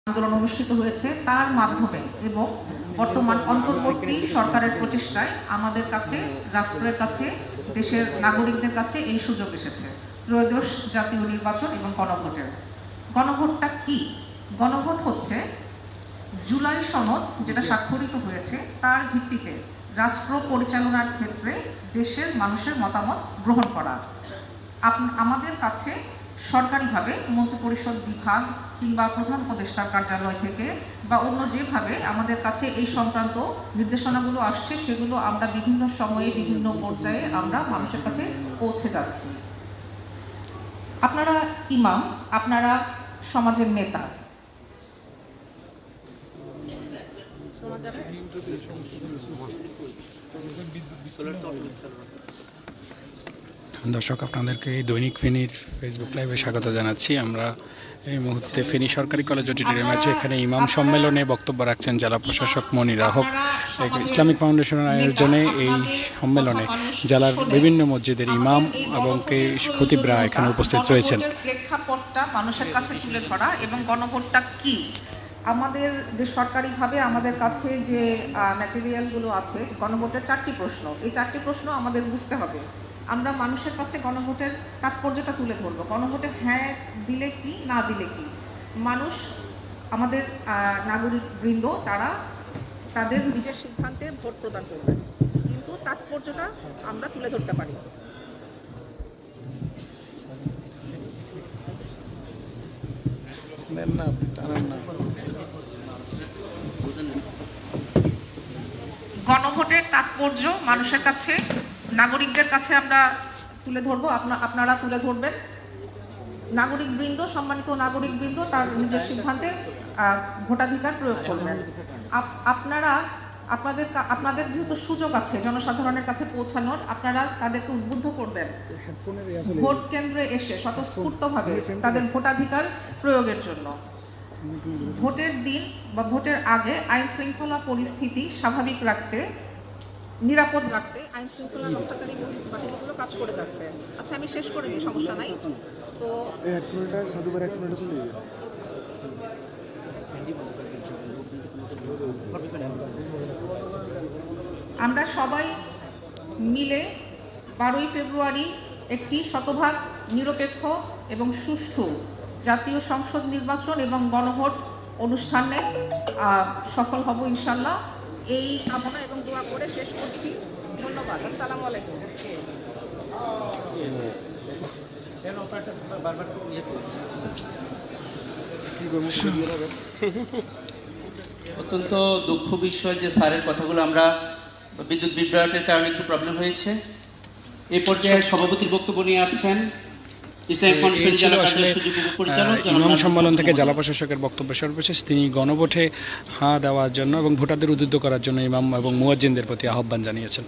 আন্দোলন অনুষ্ঠিত হয়েছে তার মাধ্যমে এবং বর্তমান অন্তর্বর্তী সরকারের প্রচেষ্টায় আমাদের কাছে, রাষ্ট্রের কাছে, দেশের নাগরিকদের কাছে এই সুযোগ এসেছে ত্রয়োদশ জাতীয় নির্বাচন এবং গণভোটের। গণভোটটা কি? গণভোট হচ্ছে জুলাই সনদ যেটা স্বাক্ষরিত হয়েছে তার ভিত্তিতে রাষ্ট্র পরিচালনার ক্ষেত্রে দেশের মানুষের মতামত গ্রহণ করা। আমাদের কাছে সরকারিভাবে মন্ত্রিপরিষদ বিভাগ কিংবা প্রধান উপদেষ্টার কার্যালয় থেকে বা অন্য যেভাবে আমাদের কাছে এই সংক্রান্ত নির্দেশনাগুলো আসছে সেগুলো আমরা বিভিন্ন সময়ে বিভিন্ন পর্যায়ে আমরা মানুষের কাছে পৌঁছে যাচ্ছি। আপনারা ইমাম, আপনারা সমাজের নেতা, দর্শক, আপনাদেরকে এই দৈনিক ফেনীর ফেসবুক লাইভে স্বাগত জানাচ্ছি। আমরা এই মুহূর্তে ফেনী সরকারি কলেজ অডিটোরিয়ামে আছে। এখানে ইমাম সম্মেলনে বক্তব্য রাখছেন জেলা প্রশাসক মনির হক। ইসলামিক ফাউন্ডেশনের আয়োজনে এই সম্মেলনে জেলার বিভিন্ন মসজিদের ইমাম এবং খতিবরা এখানে উপস্থিত রয়েছেন। প্রেক্ষাপটটা মানুষের কাছে তুলে ধরা এবং গণভোটটা কি, আমাদের যে সরকারিভাবে আমাদের কাছে যে ম্যাটেরিয়ালগুলো আছে গণভোটের 4টি প্রশ্ন, এই 4টি প্রশ্ন আমাদের বুঝতে হবে। আমরা মানুষের কাছে গণভোটের তাৎপর্যটা তুলে ধরবো। গণভোটে হ্যাঁ দিলে কি, না দিলে কি, মানুষ, আমাদের নাগরিক বৃন্দ তারা তাদের নিজের সিদ্ধান্তে ভোট প্রদান করবেন, কিন্তু তাৎপর্যটা আমরা তুলে ধরতে পারি। গণভোটের তাৎপর্য মানুষের কাছে, নাগরিকদের কাছে আমরা তুলে ধরবো, আপনারা তুলে ধরবেন। নাগরিকবৃন্দ, সম্মানিত নাগরিকবৃন্দ তার নিজের সিদ্ধান্তে ভোটাধিকার প্রয়োগ করবেন। আপনাদের যেহেতু সুযোগ আছে জনসাধারণের কাছে পৌঁছানোর, আপনারা তাদেরকে উদ্বুদ্ধ করবেন ভোট কেন্দ্রে এসে স্বতঃস্ফূর্তভাবে তাদের ভোটাধিকার প্রয়োগের জন্য। ভোটের দিন বা ভোটের আগে আইন শৃঙ্খলা পরিস্থিতি স্বাভাবিক রাখতে, নিরাপদ রাখতে আইন শৃঙ্খলা রক্ষাকারী বাহিনীগুলো কাজ করে যাচ্ছে। আচ্ছা, আমি শেষ করে দিই, সমস্যা নাই। তো আমরা সবাই মিলে 12ই ফেব্রুয়ারি একটি শতভাগ নিরপেক্ষ এবং সুষ্ঠু জাতীয় সংসদ নির্বাচন এবং গণভোট অনুষ্ঠানে সফল হব ইনশাল্লাহ। এই কামনা এবং দোয়া করে শেষ করছি। ধন্যবাদ। আসসালামু আলাইকুম। অত্যন্ত দুঃখ বিষয় যে স্যারের কথাগুলো আমরা বিদ্যুৎ বিভ্রাটের কারণে একটু প্রবলেম হয়েছে। এই পর্যায়ে সভাপতির বক্তব্য নিয়ে আসছেন ইমাম সম্মেলন থেকে জেলা প্রশাসকের বক্তব্য সর্বশেষ। তিনি গণভোটে হাঁ দেওয়ার জন্য এবং ভোটারদের উদ্বুদ্ধ করার জন্য ইমাম এবং মুয়াজ্জিনদের প্রতি আহ্বান জানিয়েছেন।